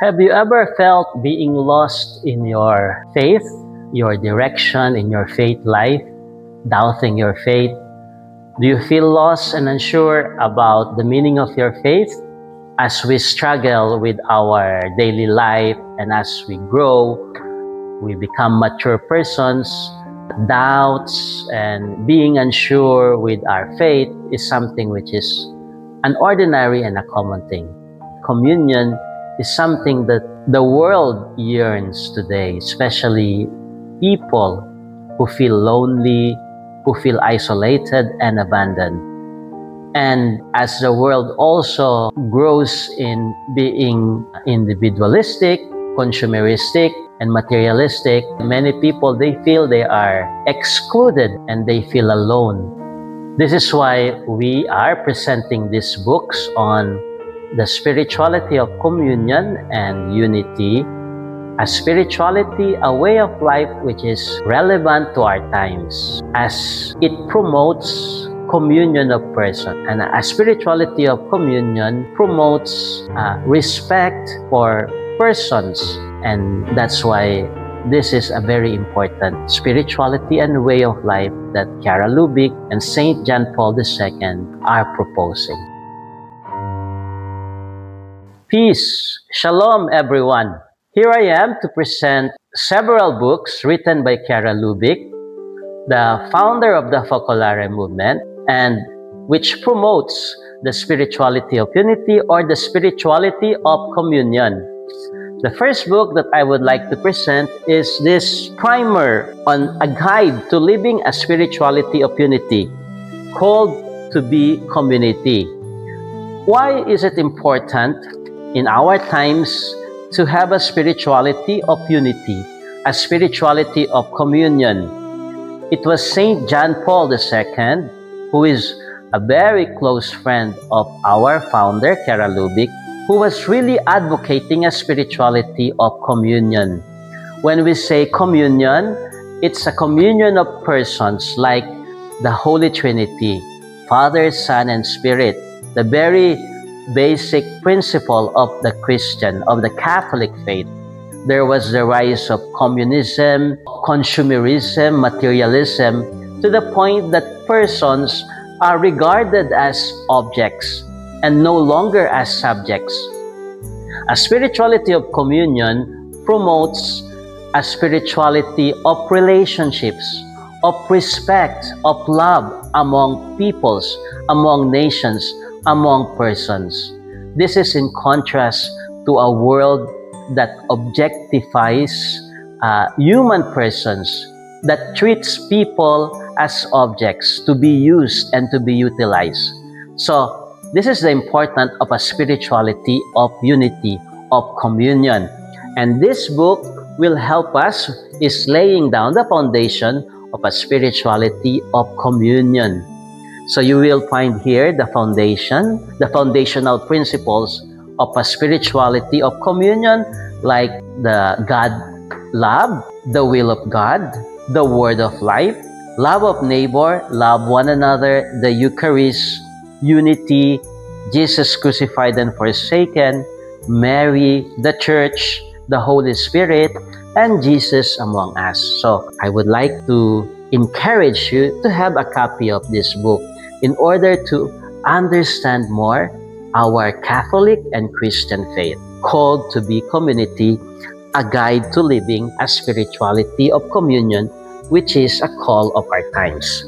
Have you ever felt being lost in your faith, your direction in your faith life, doubting your faith? Do you feel lost and unsure about the meaning of your faith? As we struggle with our daily life and as we grow, we become mature persons, doubts and being unsure with our faith is something which is an ordinary and a common thing. Communion is something that the world yearns today, especially people who feel lonely, who feel isolated and abandoned. And as the world also grows in being individualistic, consumeristic, and materialistic, many people, they feel they are excluded and they feel alone. This is why we are presenting these books on the spirituality of communion and unity, a spirituality, a way of life which is relevant to our times, as it promotes communion of person, and a spirituality of communion promotes respect for persons, and that's why this is a very important spirituality and way of life that Chiara Lubich and Saint John Paul II are proposing. Peace, shalom everyone. Here I am to present several books written by Chiara Lubich, the founder of the Focolare movement, and which promotes the spirituality of unity or the spirituality of communion. The first book that I would like to present is this primer on a guide to living a spirituality of unity, called To Be Community. Why is it important in our times to have a spirituality of unity, a spirituality of communion? It was Saint John Paul II, who is a very close friend of our founder, Chiara Lubich, who was really advocating a spirituality of communion. When we say communion, it's a communion of persons like the Holy Trinity, Father, Son, and Spirit, the very basic principle of the Christian, of the Catholic faith. There was the rise of communism, consumerism, materialism, to the point that persons are regarded as objects and no longer as subjects. A spirituality of communion promotes a spirituality of relationships, of respect, of love among peoples, among nations, among persons. This is in contrast to a world that objectifies human persons, that treats people as objects to be used and to be utilized. So this is the importance of a spirituality of unity, of communion. And this book will help us is laying down the foundation of a spirituality of communion. So you will find here the foundation, the foundational principles of a spirituality of communion, like the God love, the will of God, the word of life, love of neighbor, love one another, the Eucharist, unity, Jesus crucified and forsaken, Mary, the Church, the Holy Spirit, and Jesus among us. So I would like to encourage you to have a copy of this book in order to understand more our Catholic and Christian faith, called To Be Community, a guide to living a spirituality of communion, which is a call of our times.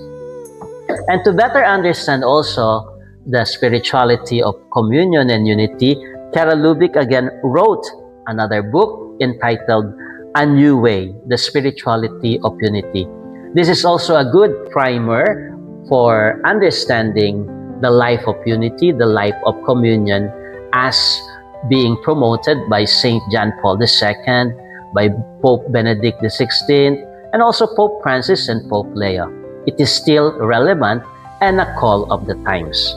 And to better understand also the spirituality of communion and unity, Chiara Lubich again wrote another book entitled A New Way, the Spirituality of Unity. This is also a good primer for understanding the life of unity, the life of communion, as being promoted by Saint John Paul II, by Pope Benedict XVI, and also Pope Francis and Pope Leo. It is still relevant and a call of the times.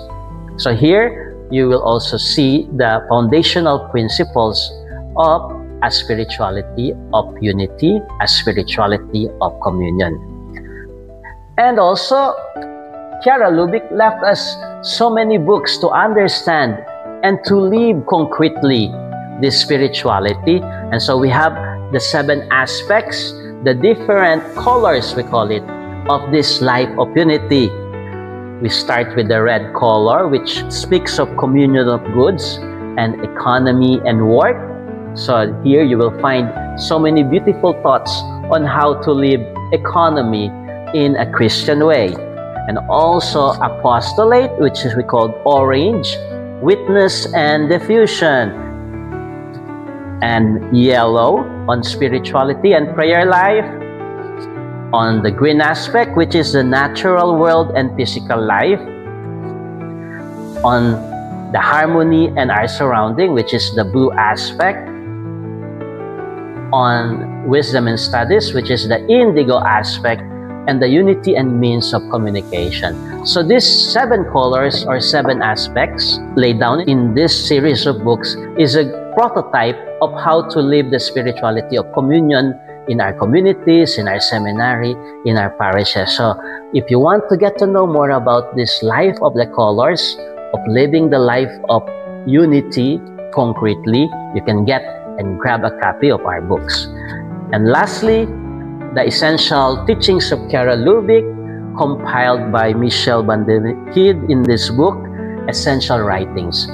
So here, you will also see the foundational principles of a spirituality of unity, a spirituality of communion. And also, Chiara Lubich left us so many books to understand and to live concretely this spirituality. And so we have the 7 aspects, the different colors, we call it, of this life of unity. We start with the red color, which speaks of communion of goods and economy and work. So here you will find so many beautiful thoughts on how to live economy in a Christian way. And also apostolate, which is we call orange, witness and diffusion. And yellow on spirituality and prayer life. On the green aspect, which is the natural world and physical life. On the harmony and our surrounding, which is the blue aspect. On wisdom and studies, which is the indigo aspect, and the unity and means of communication. So these 7 colors or 7 aspects laid down in this series of books is a prototype of how to live the spirituality of communion in our communities, in our seminary, in our parishes. So if you want to get to know more about this life of the colors, of living the life of unity concretely, you can get and grab a copy of our books. And lastly, the essential teachings of Chiara Lubick, compiled by Michelle van der Heide in this book, Essential Writings.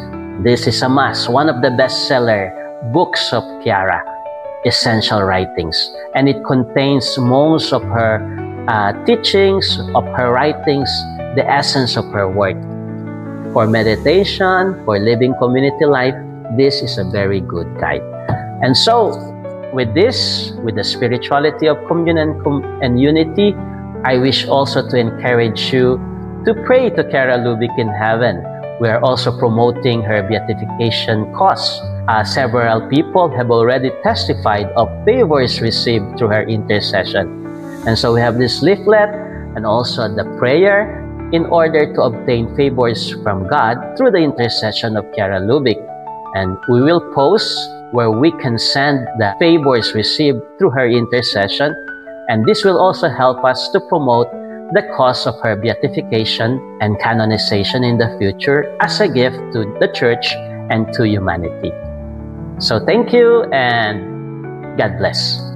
This is a must, one of the bestseller books of Chiara, Essential Writings. And it contains most of her teachings, of her writings, the essence of her work. For meditation, for living community life, this is a very good guide. And so, with this, with the spirituality of communion and unity, I wish also to encourage you to pray to Chiara Lubick in heaven. We are also promoting her beatification cause. Several people have already testified of favors received through her intercession. And so we have this leaflet and also the prayer in order to obtain favors from God through the intercession of Chiara Lubick. And we will post where we can send the favors received through her intercession. And this will also help us to promote the cause of her beatification and canonization in the future as a gift to the Church and to humanity. So thank you and God bless.